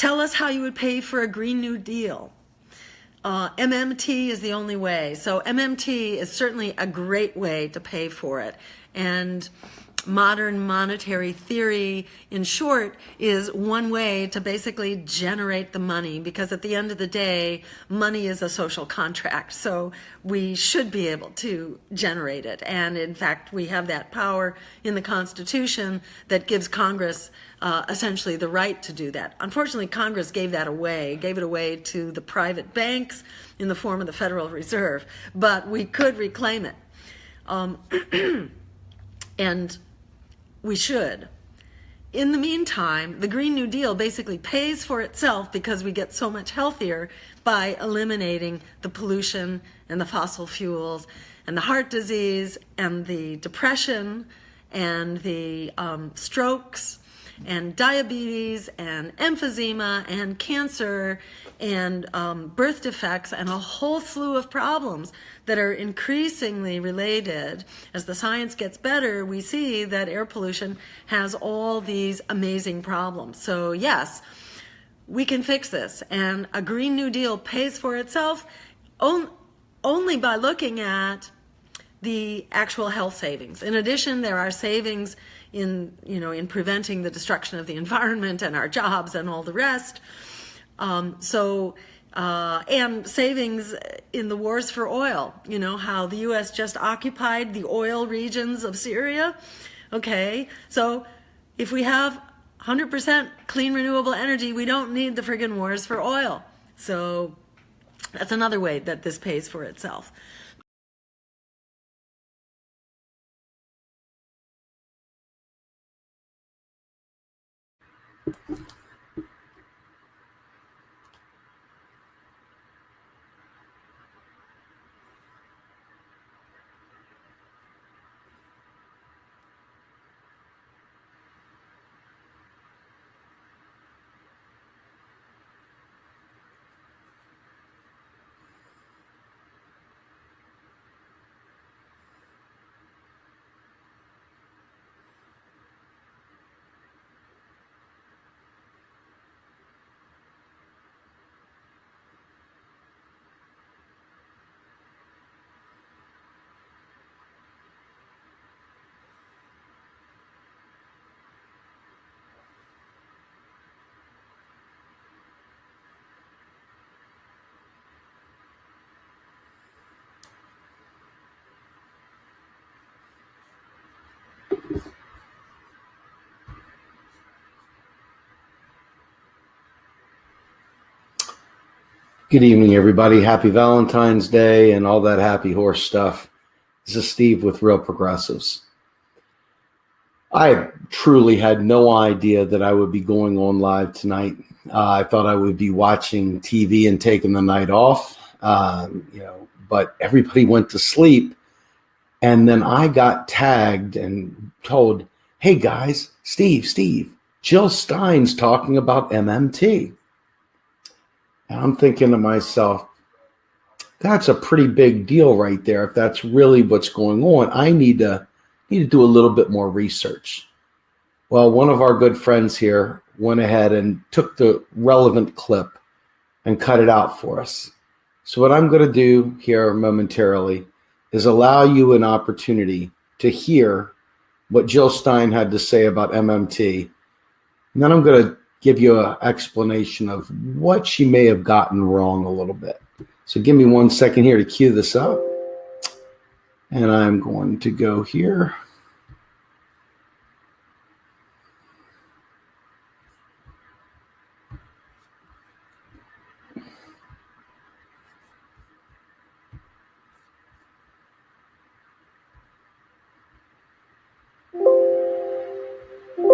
Tell us how you would pay for a Green New Deal. MMT is the only way. So MMT is certainly a great way to pay for it. And modern monetary theory, in short, is one way to basically generate the money, because at the end of the day, money is a social contract. So we should be able to generate it. And in fact, we have that power in the Constitution that gives Congress essentially the right to do that. Unfortunately, Congress gave it away to the private banks in the form of the Federal Reserve, but we could reclaim it. And we should. In the meantime, the Green New Deal basically pays for itself because we get so much healthier by eliminating the pollution and the fossil fuels and the heart disease and the depression and the strokes and diabetes and emphysema and cancer and birth defects and a whole slew of problems that are increasingly related. As the science gets better, we see that air pollution has all these amazing problems. So yes, we can fix this, and a Green New Deal pays for itself only by looking at the actual health savings. In addition, there are savings in preventing the destruction of the environment and our jobs and all the rest. And savings in the wars for oil. You know how the U.S. just occupied the oil regions of Syria? Okay, so if we have 100% clean renewable energy, we don't need the friggin' wars for oil. So that's another way that this pays for itself. Good evening, everybody. Happy Valentine's Day and all that happy horse stuff. This is Steve with Real Progressives. I truly had no idea that I would be going on live tonight. I thought I would be watching TV and taking the night off, but everybody went to sleep. And then I got tagged and told, hey guys, Steve, Jill Stein's talking about MMT. And I'm thinking to myself, that's a pretty big deal right there. If that's really what's going on, I need to do a little bit more research. Well, one of our good friends here went ahead and took the relevant clip and cut it out for us. So what I'm going to do here momentarily is allow you an opportunity to hear what Jill Stein had to say about MMT. And then I'm going to give you an explanation of what she may have gotten wrong a little bit. So give me 1 second here to cue this up. And I'm going to go here.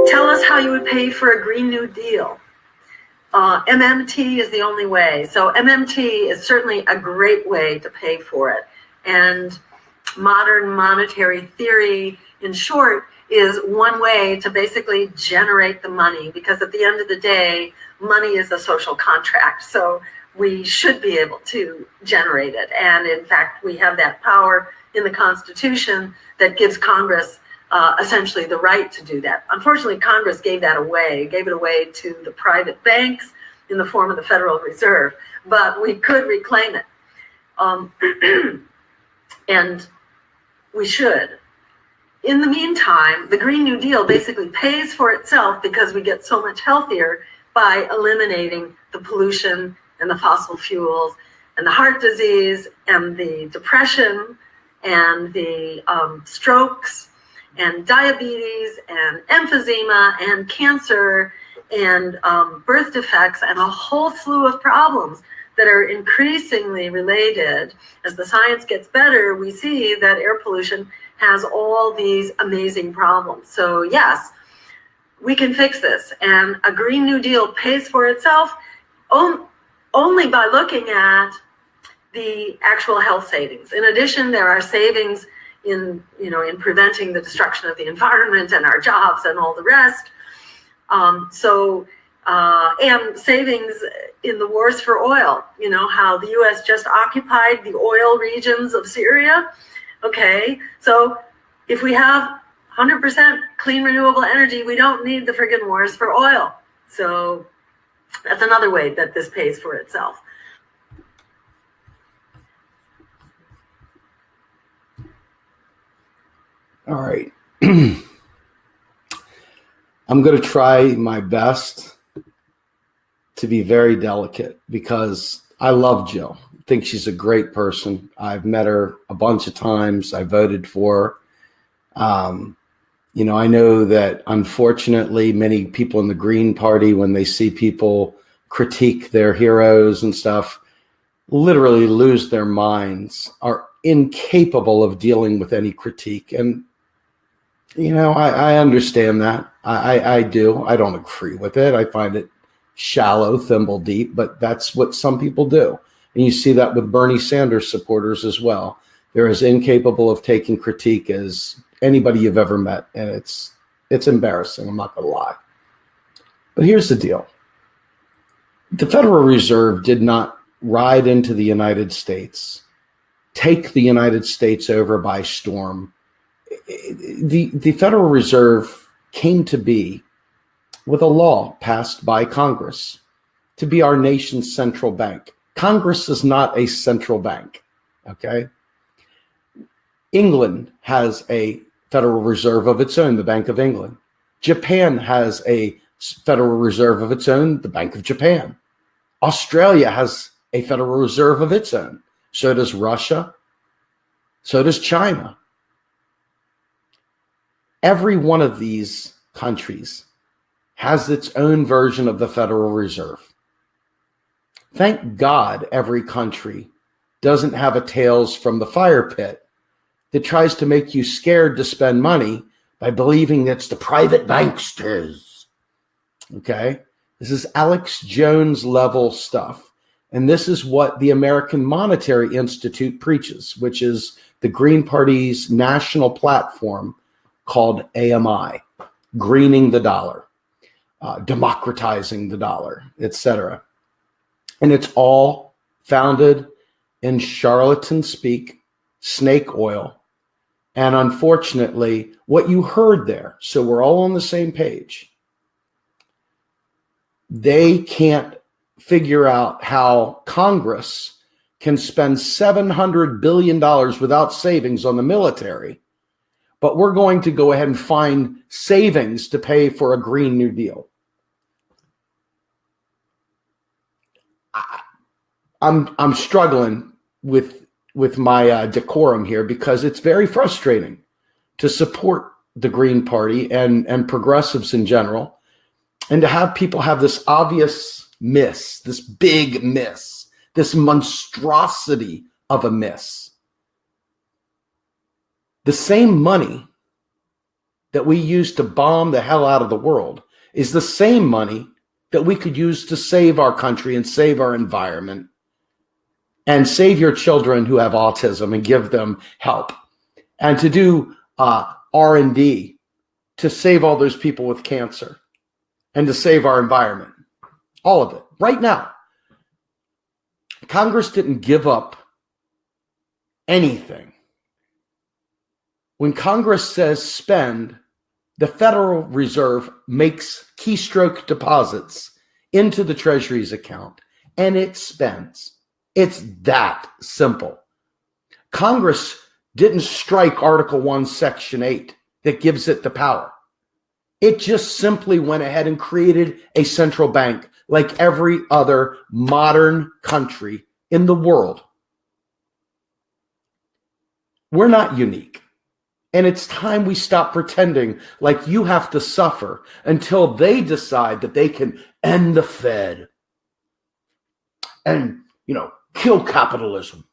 Tell us how you would pay for a Green New Deal. MMT is the only way. So MMT is certainly a great way to pay for it. And modern monetary theory, in short, is one way to basically generate the money, because at the end of the day, money is a social contract. So we should be able to generate it. And in fact, we have that power in the Constitution that gives Congress essentially the right to do that. Unfortunately, Congress gave it away to the private banks in the form of the Federal Reserve, but we could reclaim it. And we should. In the meantime, the Green New Deal basically pays for itself because we get so much healthier by eliminating the pollution and the fossil fuels and the heart disease and the depression and the strokes and diabetes and emphysema and cancer and birth defects and a whole slew of problems that are increasingly related. As the science gets better, we see that air pollution has all these amazing problems. So yes, we can fix this. And a Green New Deal pays for itself only by looking at the actual health savings. In addition, there are savings in preventing the destruction of the environment and our jobs and all the rest. And savings in the wars for oil, how the US just occupied the oil regions of Syria. Okay, so if we have 100% clean renewable energy, we don't need the friggin' wars for oil. So that's another way that this pays for itself. All right. I'm going to try my best to be very delicate because I love Jill. I think she's a great person. I've met her a bunch of times. I voted for her. I know that unfortunately many people in the Green Party, when they see people critique their heroes and stuff, literally lose their minds, are incapable of dealing with any critique. And I understand that. I do. I don't agree with it. I find it shallow, thimble deep, but that's what some people do. And you see that with Bernie Sanders supporters as well. They're as incapable of taking critique as anybody you've ever met. And it's embarrassing. I'm not going to lie. But here's the deal. The Federal Reserve did not ride into the United States, take the United States over by storm. The Federal Reserve came to be with a law passed by Congress to be our nation's central bank. Congress is not a central bank, okay? England has a Federal Reserve of its own, the Bank of England. Japan has a Federal Reserve of its own, the Bank of Japan. Australia has a Federal Reserve of its own. So does Russia. So does China. Every one of these countries has its own version of the Federal Reserve. Thank God every country doesn't have a Tales from the Fire pit that tries to make you scared to spend money by believing it's the private banksters. Okay? This is Alex Jones level stuff. And this is what the American Monetary Institute preaches, which is the Green Party's national platform called AMI, greening the dollar, democratizing the dollar, etc. And it's all founded in charlatan speak, snake oil. And unfortunately, what you heard there, so we're all on the same page, they can't figure out how Congress can spend $700 billion without savings on the military, but we're going to go ahead and find savings to pay for a Green New Deal. I'm struggling with my decorum here because it's very frustrating to support the Green Party and progressives in general, and to have people have this obvious miss, this big miss, this monstrosity of a miss. The same money that we use to bomb the hell out of the world is the same money that we could use to save our country and save our environment and save your children who have autism and give them help, and to do R&D to save all those people with cancer and to save our environment. All of it. Right now, Congress didn't give up anything. When Congress says spend, the Federal Reserve makes keystroke deposits into the Treasury's account, and it spends. It's that simple. Congress didn't strike Article 1, Section 8 that gives it the power. It just simply went ahead and created a central bank like every other modern country in the world. We're not unique. And it's time we stop pretending like you have to suffer until they decide that they can end the Fed and, kill capitalism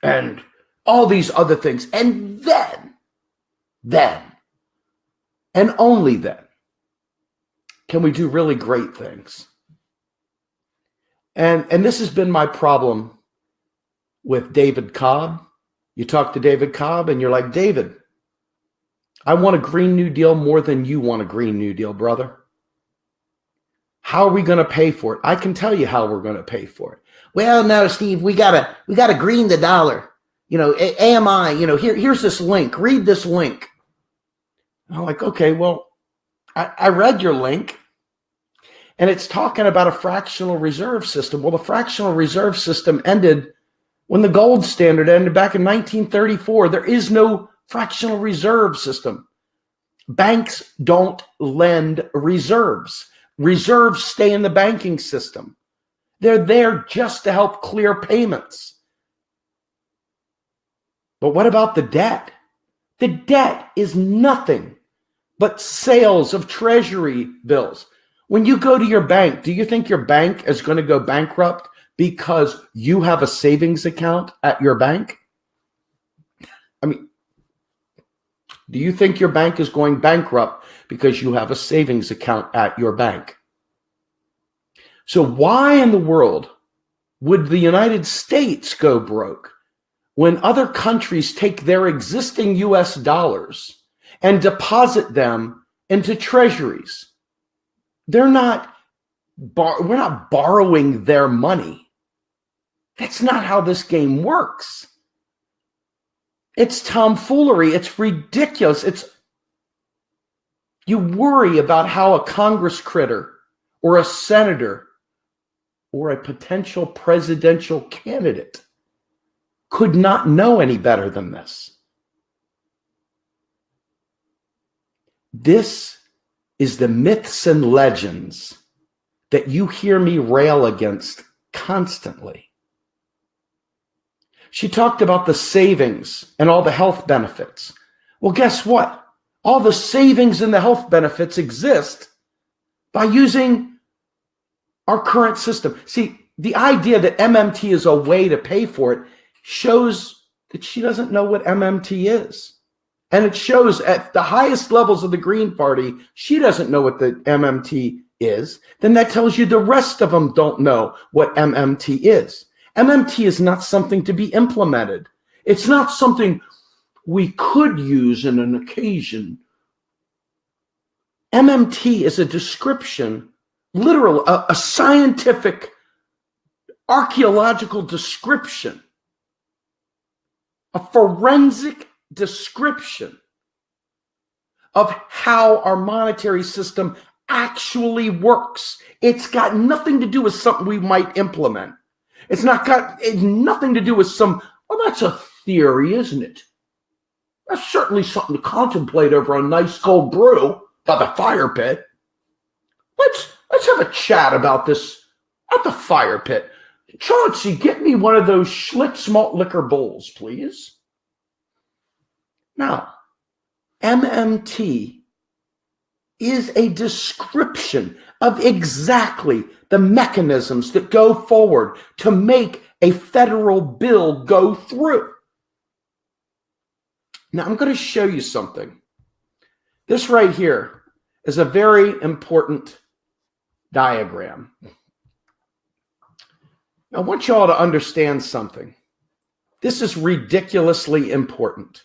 and all these other things. And then, and only then, can we do really great things. And this has been my problem with David Cobb. You talk to David Cobb and you're like, David, I want a Green New Deal more than you want a Green New Deal, brother. How are we going to pay for it? I can tell you how we're going to pay for it. Well, no, Steve, we gotta green the dollar. AMI, here's this link. Read this link. And I'm like, okay, well, I read your link. And it's talking about a fractional reserve system. Well, the fractional reserve system ended when the gold standard ended back in 1934. There is no fractional reserve system. Banks don't lend reserves. Reserves stay in the banking system. They're there just to help clear payments. But what about the debt? The debt is nothing but sales of treasury bills. When you go to your bank, do you think your bank is going to go bankrupt because you have a savings account at your bank? I mean, do you think your bank is going bankrupt because you have a savings account at your bank? So why in the world would the United States go broke when other countries take their existing US dollars and deposit them into treasuries? We're not borrowing their money. That's not how this game works. It's tomfoolery. It's ridiculous. You worry about how a Congress critter or a senator or a potential presidential candidate could not know any better than this. This is the myths and legends that you hear me rail against constantly. She talked about the savings and all the health benefits. Well, guess what? All the savings and the health benefits exist by using our current system. See, the idea that MMT is a way to pay for it shows that she doesn't know what MMT is. And it shows at the highest levels of the Green Party, she doesn't know what the MMT is. Then that tells you the rest of them don't know what MMT is. MMT is not something to be implemented. It's not something we could use in an occasion. MMT is a description, literal, a scientific, archaeological description, a forensic description of how our monetary system actually works. It's got nothing to do with something we might implement. It's nothing to do with that's a theory, isn't it? That's certainly something to contemplate over a nice cold brew by the fire pit. Let's have a chat about this at the fire pit. Chauncey, get me one of those Schlitz malt liquor bowls, please. Now, MMT is a description of exactly the mechanisms that go forward to make a federal bill go through. Now, I'm going to show you something. This right here is a very important diagram. I want you all to understand something. This is ridiculously important.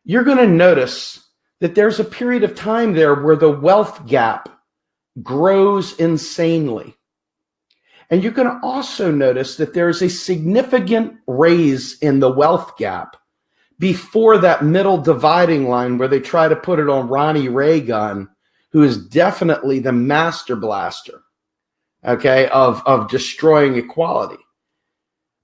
You're going to notice that there's a period of time there where the wealth gap grows insanely. And you're going to also notice that there's a significant raise in the wealth gap before that middle dividing line where they try to put it on Ronnie Reagan, who is definitely the master blaster, okay, of destroying equality.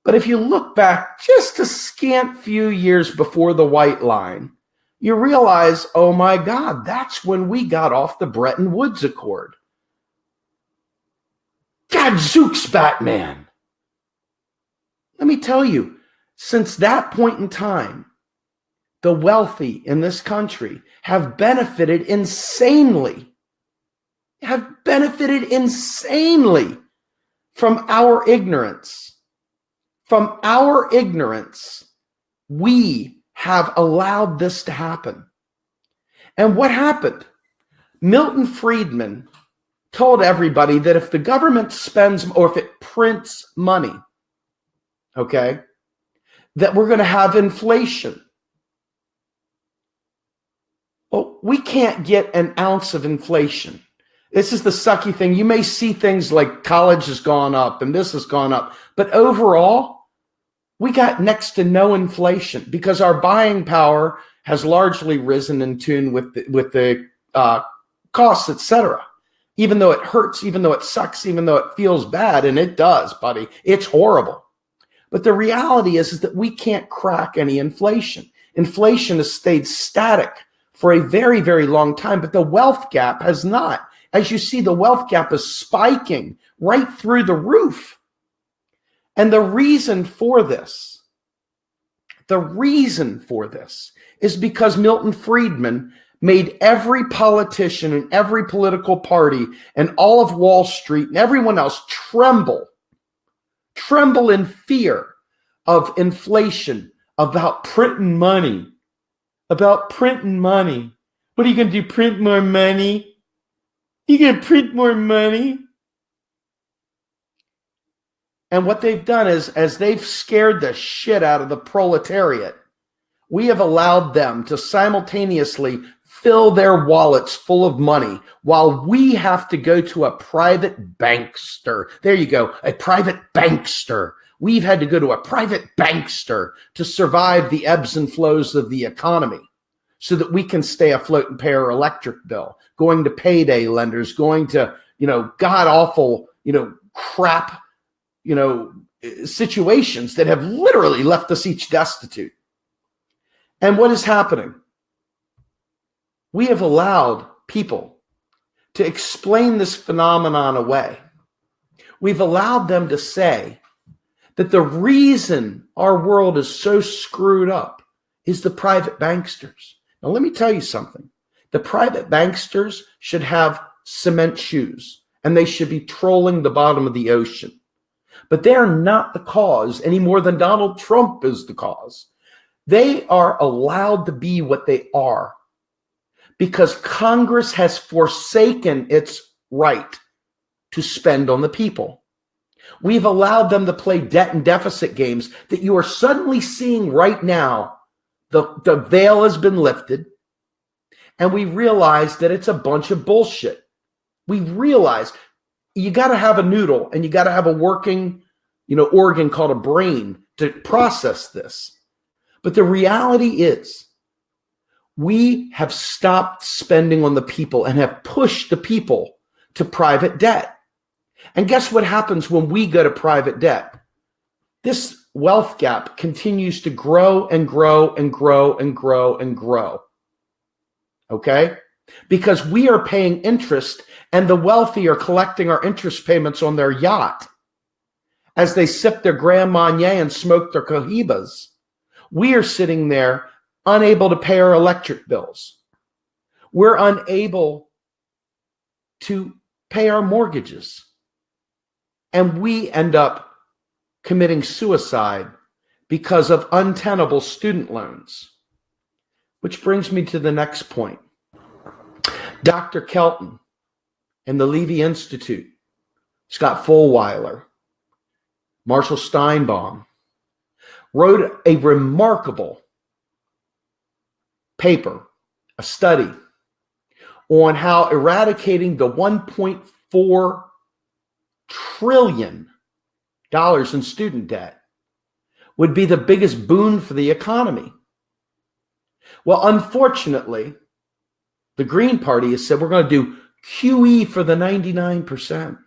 But if you look back just a scant few years before the white line, you realize, oh my God, that's when we got off the Bretton Woods Accord. Gadzooks, Batman. Let me tell you, since that point in time, the wealthy in this country have benefited insanely from our ignorance. From our ignorance, we have allowed this to happen. And what happened? Milton Friedman told everybody that if the government spends, or if it prints money, okay, that we're going to have inflation. Well, we can't get an ounce of inflation. This is the sucky thing. You may see things like college has gone up and this has gone up, but overall, we got next to no inflation because our buying power has largely risen in tune with the costs, etc. Even though it hurts, even though it sucks, even though it feels bad, and it does, buddy, it's horrible. But the reality is that we can't crack any inflation. Inflation has stayed static for a very, very long time, but the wealth gap has not. As you see, the wealth gap is spiking right through the roof. And the reason for this is because Milton Friedman made every politician and every political party and all of Wall Street and everyone else tremble in fear of inflation, about printing money. What are you going to do, print more money? You going to print more money? And what they've done is, as they've scared the shit out of the proletariat, we have allowed them to simultaneously fill their wallets full of money while we have to go to a private bankster. There you go, a private bankster. We've had to go to a private bankster to survive the ebbs and flows of the economy so that we can stay afloat and pay our electric bill, going to payday lenders, going to, god-awful, crap, situations that have literally left us each destitute. And what is happening? We have allowed people to explain this phenomenon away. We've allowed them to say that the reason our world is so screwed up is the private banksters. Now, let me tell you something. The private banksters should have cement shoes, and they should be trolling the bottom of the ocean. But they are not the cause any more than Donald Trump is the cause. They are allowed to be what they are because Congress has forsaken its right to spend on the people. We've allowed them to play debt and deficit games that you are suddenly seeing right now. The veil has been lifted, and we realize that it's a bunch of bullshit. We realize you got to have a noodle and you got to have a working, organ called a brain to process this. But the reality is we have stopped spending on the people and have pushed the people to private debt. And guess what happens when we go to private debt? This wealth gap continues to grow and grow and grow and grow and grow. Okay? Because we are paying interest and the wealthy are collecting our interest payments on their yacht as they sip their Grand Marnier and smoke their cohibas. We are sitting there unable to pay our electric bills. We're unable to pay our mortgages. And we end up committing suicide because of untenable student loans. Which brings me to the next point. Dr. Kelton and the Levy Institute, Scott Fulweiler, Marshall Steinbaum, wrote a remarkable paper, a study, on how eradicating the $1.4 trillion in student debt would be the biggest boon for the economy. Well, unfortunately, The Green Party has said we're going to do QE for the 99%.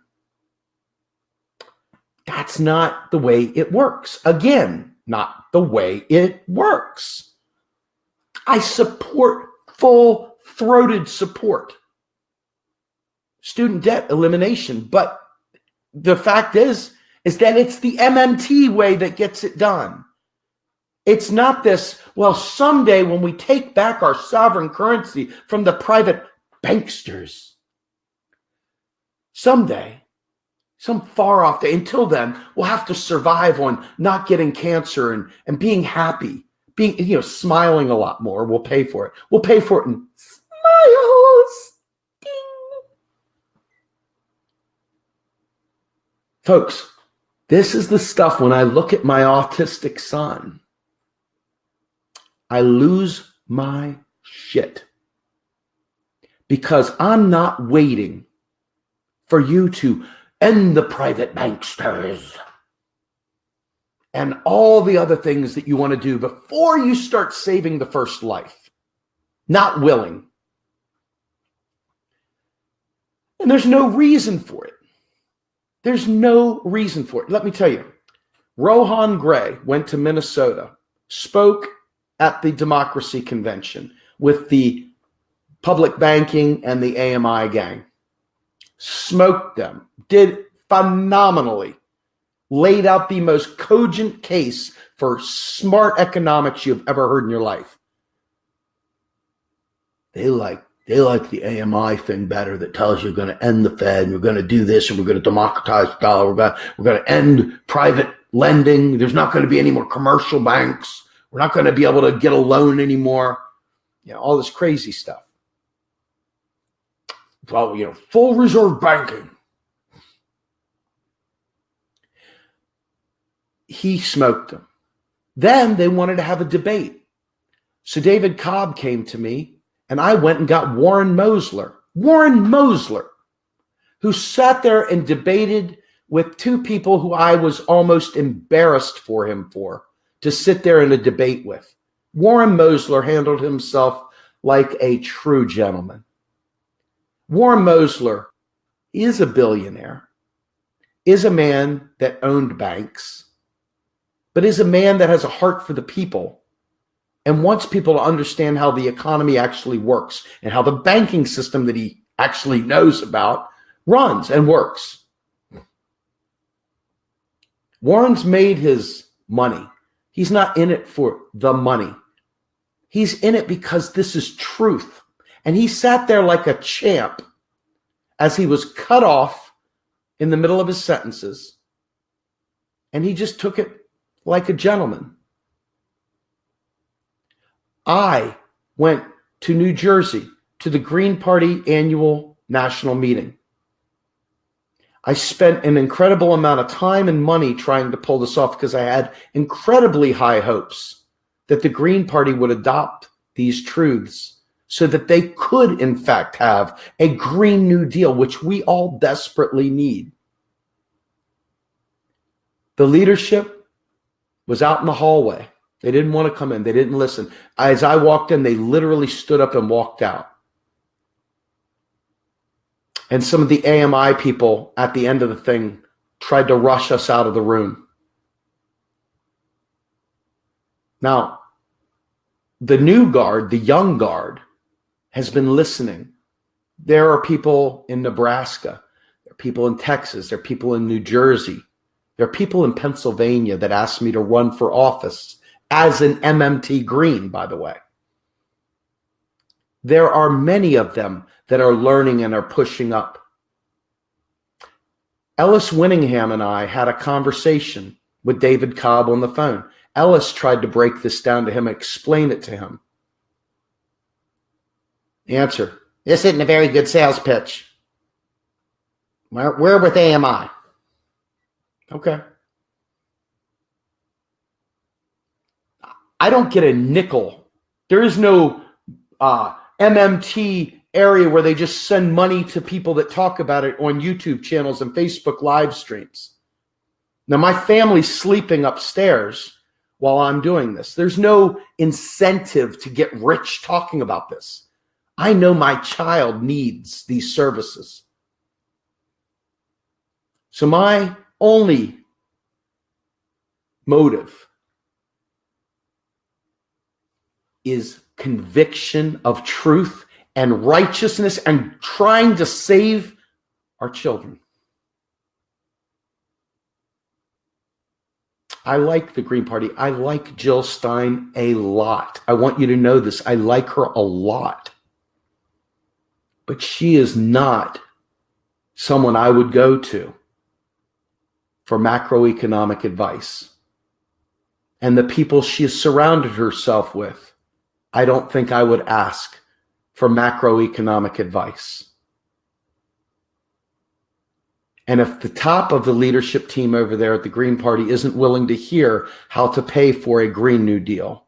That's not the way it works. Again, not the way it works. I support full-throated support student debt elimination, but the fact is that it's the MMT way that gets it done. It's not this, well, someday when we take back our sovereign currency from the private banksters, someday, some far off day, until then, we'll have to survive on not getting cancer and being happy, being, smiling a lot more. We'll pay for it. We'll pay for it in smiles. Folks, this is the stuff when I look at my autistic son, I lose my shit. Because I'm not waiting for you to end the private banksters and all the other things that you want to do before you start saving the first life. Not willing. And there's no reason for it. There's no reason for it. Let me tell you, Rohan Gray went to Minnesota, spoke at the Democracy Convention with the public banking and the AMI gang, smoked them, did phenomenally, laid out the most cogent case for smart economics you've ever heard in your life. They like the AMI thing better, that tells you we're going to end the Fed and we're going to do this and we're going to democratize the dollar. We're going to end private lending. There's not going to be any more commercial banks. We're not going to be able to get a loan anymore. All this crazy stuff. Well, full reserve banking. He smoked them. Then they wanted to have a debate. So David Cobb came to me, and I went and got Warren Mosler, who sat there and debated with two people who I was almost embarrassed for him to sit there in a debate with. Warren Mosler handled himself like a true gentleman. Warren Mosler is a billionaire, is a man that owned banks, but is a man that has a heart for the people and wants people to understand how the economy actually works and how the banking system that he actually knows about runs and works. Warren's made his money. He's not in it for the money. He's in it because this is truth. And he sat there like a champ as he was cut off in the middle of his sentences. And he just took it like a gentleman. I went to New Jersey to the Green Party annual national meeting. I spent an incredible amount of time and money trying to pull this off because I had incredibly high hopes that the Green Party would adopt these truths so that they could, in fact, have a Green New Deal, which we all desperately need. The leadership was out in the hallway. They didn't want to come in. They didn't listen. As I walked in, they literally stood up and walked out. And some of the AMI people at the end of the thing tried to rush us out of the room. Now, the new guard, the young guard, has been listening. There are people in Nebraska. There are people in Texas. There are people in New Jersey. There are people in Pennsylvania that asked me to run for office as an MMT Green, by the way. There are many of them that are learning and are pushing up. Ellis Winningham and I had a conversation with David Cobb on the phone. Ellis tried to break this down to him, explain it to him. Answer: this isn't a very good sales pitch. We're with AMI. Okay. I don't get a nickel. There is no MMT area where they just send money to people that talk about it on YouTube channels and Facebook live streams. Now, my family's sleeping upstairs while I'm doing this. There's no incentive to get rich talking about this. I know my child needs these services. So my only motive is conviction of truth and righteousness and trying to save our children. I like the Green Party. I like Jill Stein a lot. I want you to know this. I like her a lot. But she is not someone I would go to for macroeconomic advice. And the people she has surrounded herself with, I don't think I would ask for macroeconomic advice. And if the top of the leadership team over there at the Green Party isn't willing to hear how to pay for a Green New Deal,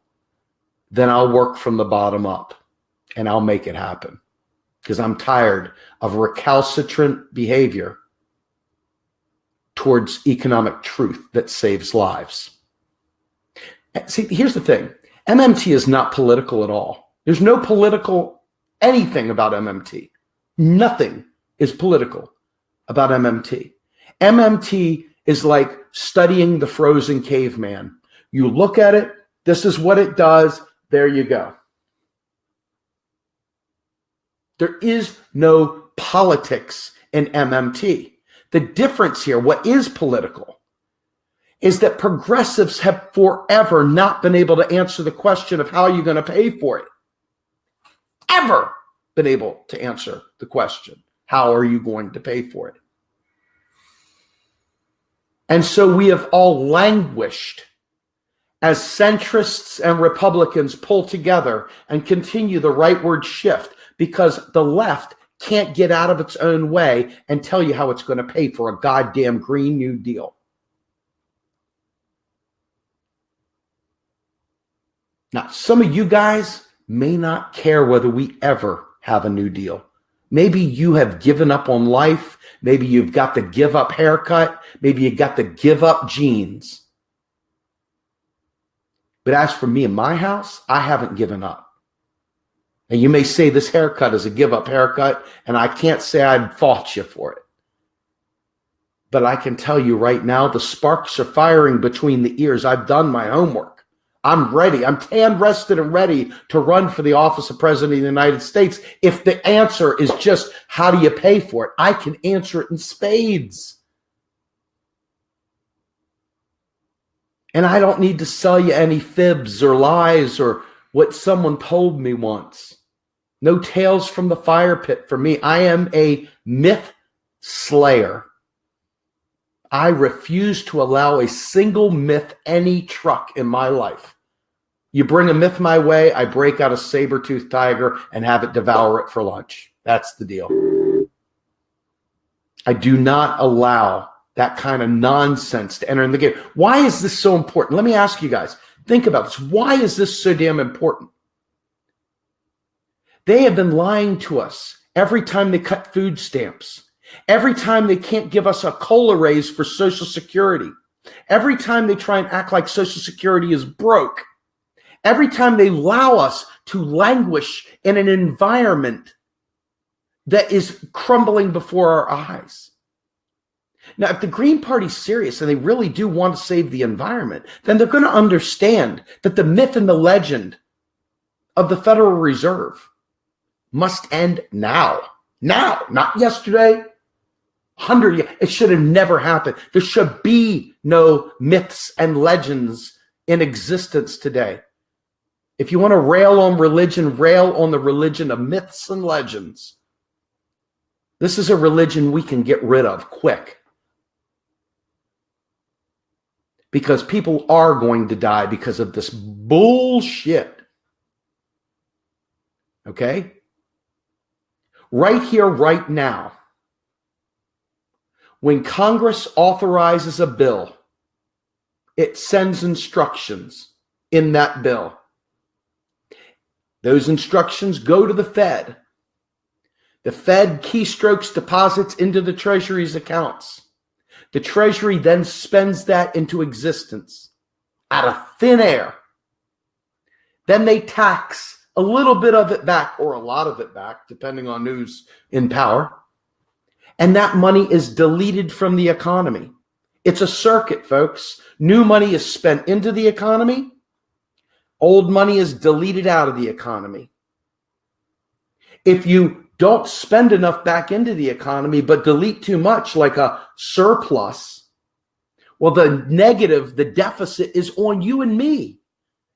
then I'll work from the bottom up and I'll make it happen. Because I'm tired of recalcitrant behavior towards economic truth that saves lives. See, here's the thing. MMT is not political at all. There's no political anything about MMT. Nothing is political about MMT. MMT is like studying the frozen caveman. You look at it, this is what it does, there you go. There is no politics in MMT. The difference here, what is political, is that progressives have forever not been able to answer the question of how you're going to pay for it. Ever been able to answer the question, how are you going to pay for it? And so we have all languished as centrists and Republicans pull together and continue the rightward shift because the left can't get out of its own way and tell you how it's going to pay for a goddamn Green New Deal. Now, some of you guys may not care whether we ever have a New Deal. Maybe you have given up on life. Maybe you've got the give up haircut. Maybe you got the give up jeans. But as for me and my house, I haven't given up. And you may say this haircut is a give up haircut, and I can't say I'd fault you for it. But I can tell you right now, the sparks are firing between the ears. I've done my homework. I'm ready. I'm tan rested and ready to run for the office of President of the United States. If the answer is just, how do you pay for it? I can answer it in spades. And I don't need to sell you any fibs or lies or what someone told me once. No tales from the fire pit for me. I am a myth slayer. I refuse to allow a single myth any truck in my life. You bring a myth my way, I break out a saber-toothed tiger and have it devour it for lunch. That's the deal. I do not allow that kind of nonsense to enter in the game. Why is this so important? Let me ask you guys. Think about this. Why is this so damn important? They have been lying to us every time they cut food stamps. Every time they can't give us a COLA raise for Social Security. Every time they try and act like Social Security is broke. Every time they allow us to languish in an environment that is crumbling before our eyes. Now, if the Green Party's serious and they really do want to save the environment, then they're going to understand that the myth and the legend of the Federal Reserve must end now. Now, not yesterday. 100 years. It should have never happened. There should be no myths and legends in existence today. If you want to rail on religion, rail on the religion of myths and legends. This is a religion we can get rid of quick. Because people are going to die because of this bullshit. Okay? Right here, right now. When Congress authorizes a bill, it sends instructions in that bill. Those instructions go to the Fed. The Fed keystrokes deposits into the Treasury's accounts. The Treasury then spends that into existence out of thin air. Then they tax a little bit of it back or a lot of it back, depending on who's in power. And that money is deleted from the economy. It's a circuit, folks. New money is spent into the economy. Old money is deleted out of the economy. If you don't spend enough back into the economy, but delete too much, like a surplus, well, the negative, the deficit is on you and me.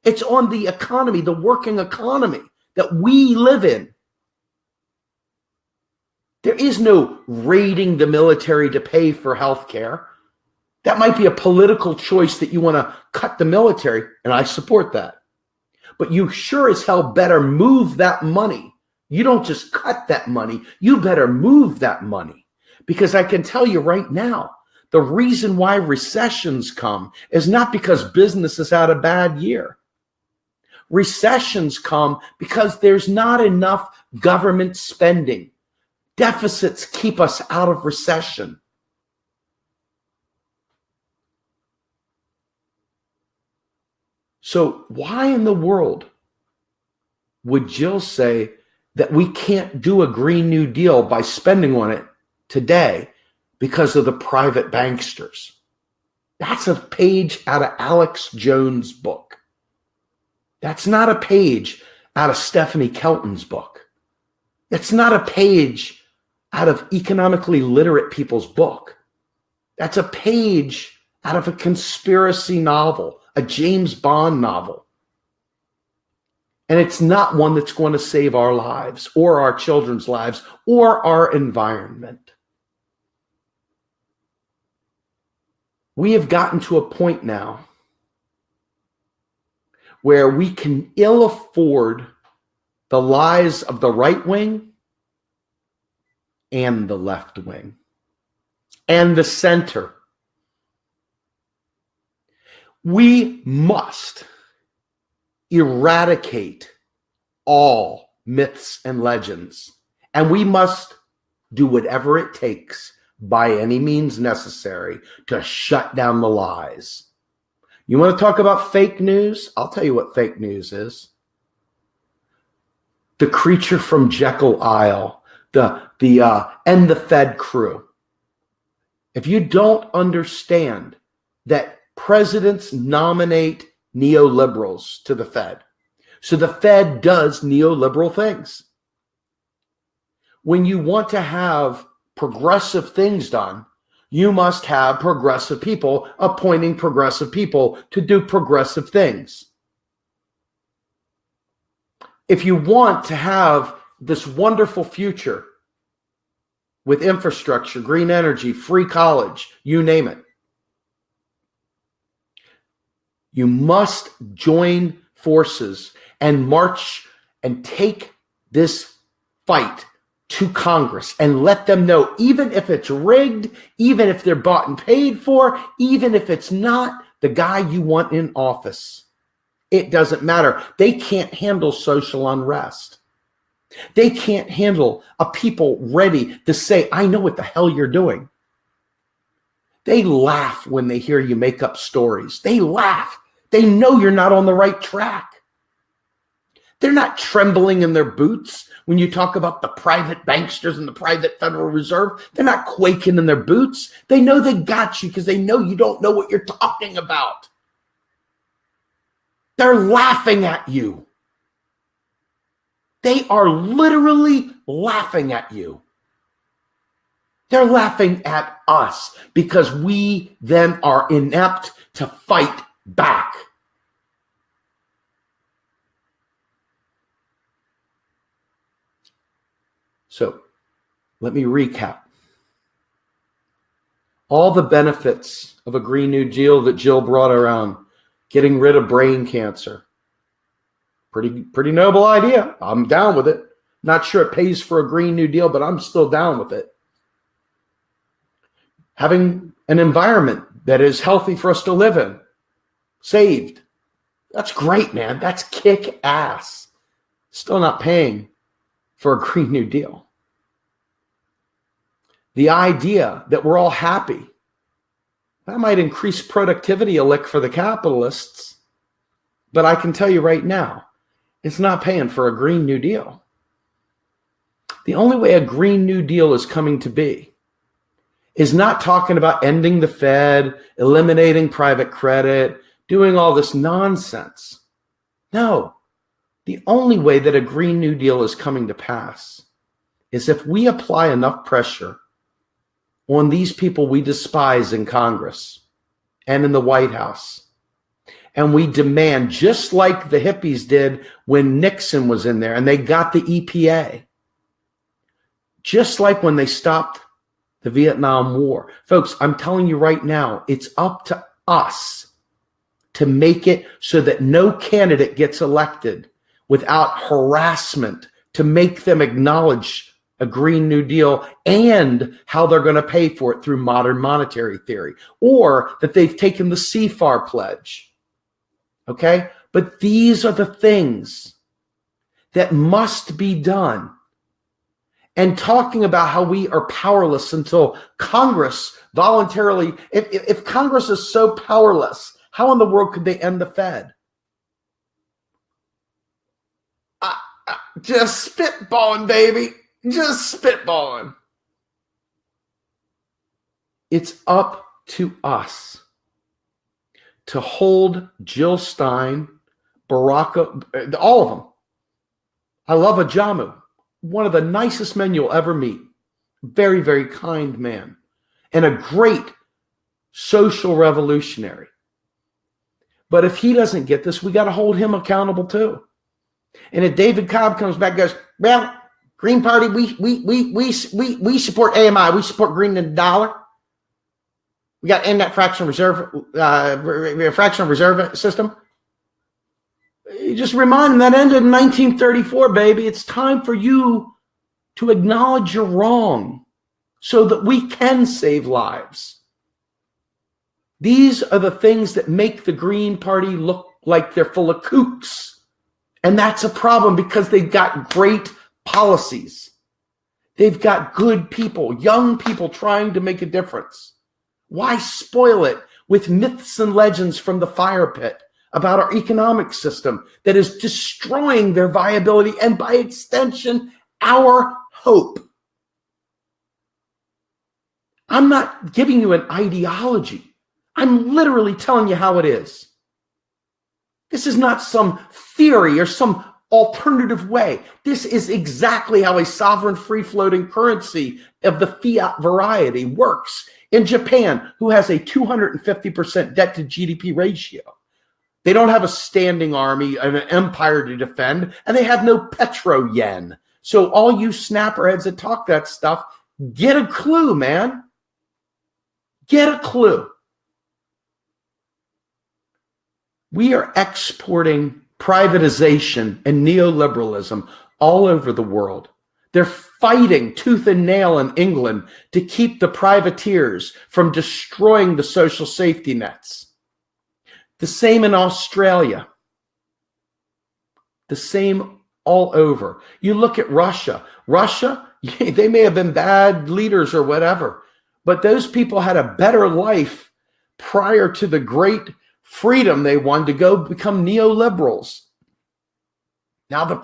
It's on the economy, the working economy that we live in. There is no raiding the military to pay for health care. That might be a political choice that you want to cut the military, and I support that. But you sure as hell better move that money. You don't just cut that money. You better move that money. Because I can tell you right now, the reason why recessions come is not because business has had a bad year. Recessions come because there's not enough government spending. Deficits keep us out of recession. So why in the world would Jill say that we can't do a Green New Deal by spending on it today because of the private banksters? That's a page out of Alex Jones' book. That's not a page out of Stephanie Kelton's book. That's not a page out of economically literate people's book. That's a page out of a conspiracy novel, a James Bond novel. And it's not one that's going to save our lives or our children's lives or our environment. We have gotten to a point now where we can ill afford the lies of the right wing and the left wing and the center. We must eradicate all myths and legends, and we must do whatever it takes by any means necessary to shut down the lies. You want to talk about fake news? I'll tell you what fake news is. The creature from Jekyll Isle, and the Fed crew. If you don't understand that presidents nominate neoliberals to the Fed, so the Fed does neoliberal things. When you want to have progressive things done, you must have progressive people appointing progressive people to do progressive things. If you want to have this wonderful future with infrastructure, green energy, free college, you name it, you must join forces and march and take this fight to Congress and let them know, even if it's rigged, even if they're bought and paid for, even if it's not the guy you want in office, it doesn't matter. They can't handle social unrest. They can't handle a people ready to say, I know what the hell you're doing. They laugh when they hear you make up stories. They laugh. They know you're not on the right track. They're not trembling in their boots when you talk about the private banksters and the private Federal Reserve. They're not quaking in their boots. They know they got you because they know you don't know what you're talking about. They're laughing at you. They are literally laughing at you. They're laughing at us because we then are inept to fight back. So let me recap. All the benefits of a Green New Deal that Jill brought around, getting rid of brain cancer. Pretty noble idea. I'm down with it. Not sure it pays for a Green New Deal, but I'm still down with it. Having an environment that is healthy for us to live in, saved. That's great, man. That's kick ass. Still not paying for a Green New Deal. The idea that we're all happy, that might increase productivity a lick for the capitalists. But I can tell you right now, It's not paying for a Green New Deal. The only way a Green New Deal is coming to be is not talking about ending the Fed, eliminating private credit, doing all this nonsense. No, the only way that a Green New Deal is coming to pass is if we apply enough pressure on these people we despise in Congress and in the White House. And we demand, just like the hippies did when Nixon was in there and they got the EPA, just like when they stopped the Vietnam War. Folks, I'm telling you right now, it's up to us to make it so that no candidate gets elected without harassment, to make them acknowledge a Green New Deal and how they're going to pay for it through modern monetary theory, or that they've taken the CFAR pledge. Okay? But these are the things that must be done. And talking about how we are powerless until Congress voluntarily, if Congress is so powerless, how in the world could they end the Fed? Just spitballing, baby. Just spitballing. It's up to us to hold Jill Stein, Barack, all of them. I love Ajamu, one of the nicest men you'll ever meet. Very, very kind man. And a great social revolutionary. But if he doesn't get this, we got to hold him accountable too. And if David Cobb comes back and goes, well, Green Party, we support AMI, we support green and dollar. We got to end that fractional reserve system. You just remind them that ended in 1934, baby. It's time for you to acknowledge you're wrong so that we can save lives. These are the things that make the Green Party look like they're full of kooks. And that's a problem because they've got great policies. They've got good people, young people trying to make a difference. Why spoil it with myths and legends from the fire pit about our economic system that is destroying their viability and, by extension, our hope? I'm not giving you an ideology. I'm literally telling you how it is. This is not some theory or some alternative way. This is exactly how a sovereign free-floating currency of the fiat variety works in Japan, who has a 250% debt to GDP ratio. They don't have a standing army and an empire to defend, and they have no petro yen. So all you snapperheads that talk that stuff, get a clue, man. Get a clue. We are exporting privatization and neoliberalism all over the world. They're fighting tooth and nail in England to keep the privateers from destroying the social safety nets. The same in Australia. The same all over. You look at Russia. Russia, they may have been bad leaders or whatever, but those people had a better life prior to the great freedom they won to go become neoliberals. Now the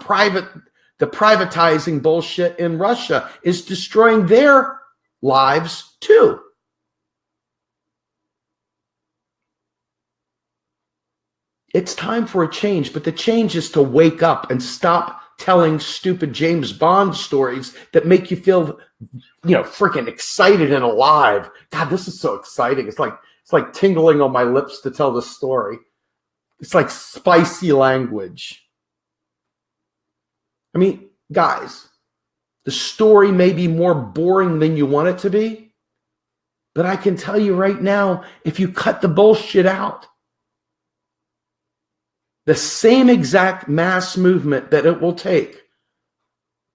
privatizing bullshit in Russia is destroying their lives too. It's time for a change, but the change is to wake up and stop telling stupid James Bond stories that make you feel, freaking excited and alive. God, this is so exciting. It's like tingling on my lips to tell the story. It's like spicy language. I mean, guys, the story may be more boring than you want it to be, but I can tell you right now, if you cut the bullshit out, the same exact mass movement that it will take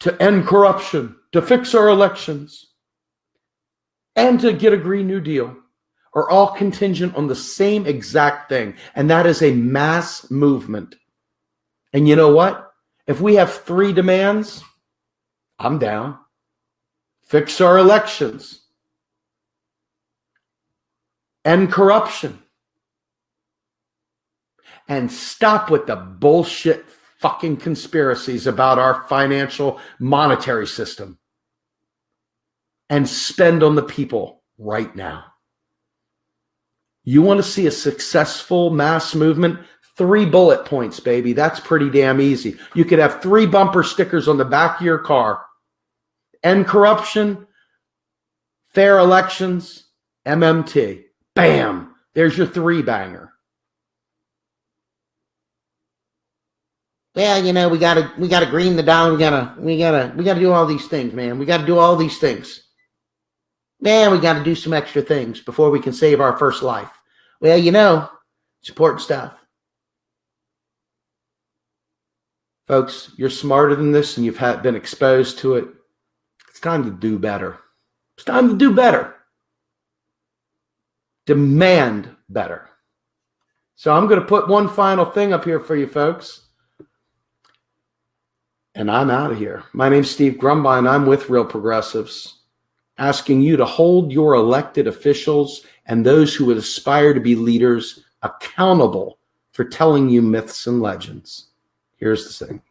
to end corruption, to fix our elections, and to get a Green New Deal are all contingent on the same exact thing, and that is a mass movement. And you know what? If we have 3 demands, I'm down. Fix our elections. End corruption. And stop with the bullshit fucking conspiracies about our financial monetary system and spend on the people right now. You want to see a successful mass movement? 3 bullet points, baby. That's pretty damn easy. You could have 3 bumper stickers on the back of your car. End corruption, fair elections, MMT. Bam. There's your 3-banger. Well, you know, we gotta green the dollar. We gotta do all these things, man. We gotta do all these things. Man, we gotta do some extra things before we can save our first life. Well, you know, it's important stuff. Folks, you're smarter than this and you've been exposed to it. It's time to do better. It's time to do better. Demand better. So I'm going to put one final thing up here for you folks. And I'm out of here. My name's Steve Grumbine. I'm with Real Progressives, asking you to hold your elected officials and those who would aspire to be leaders accountable for telling you myths and legends. Here's the thing.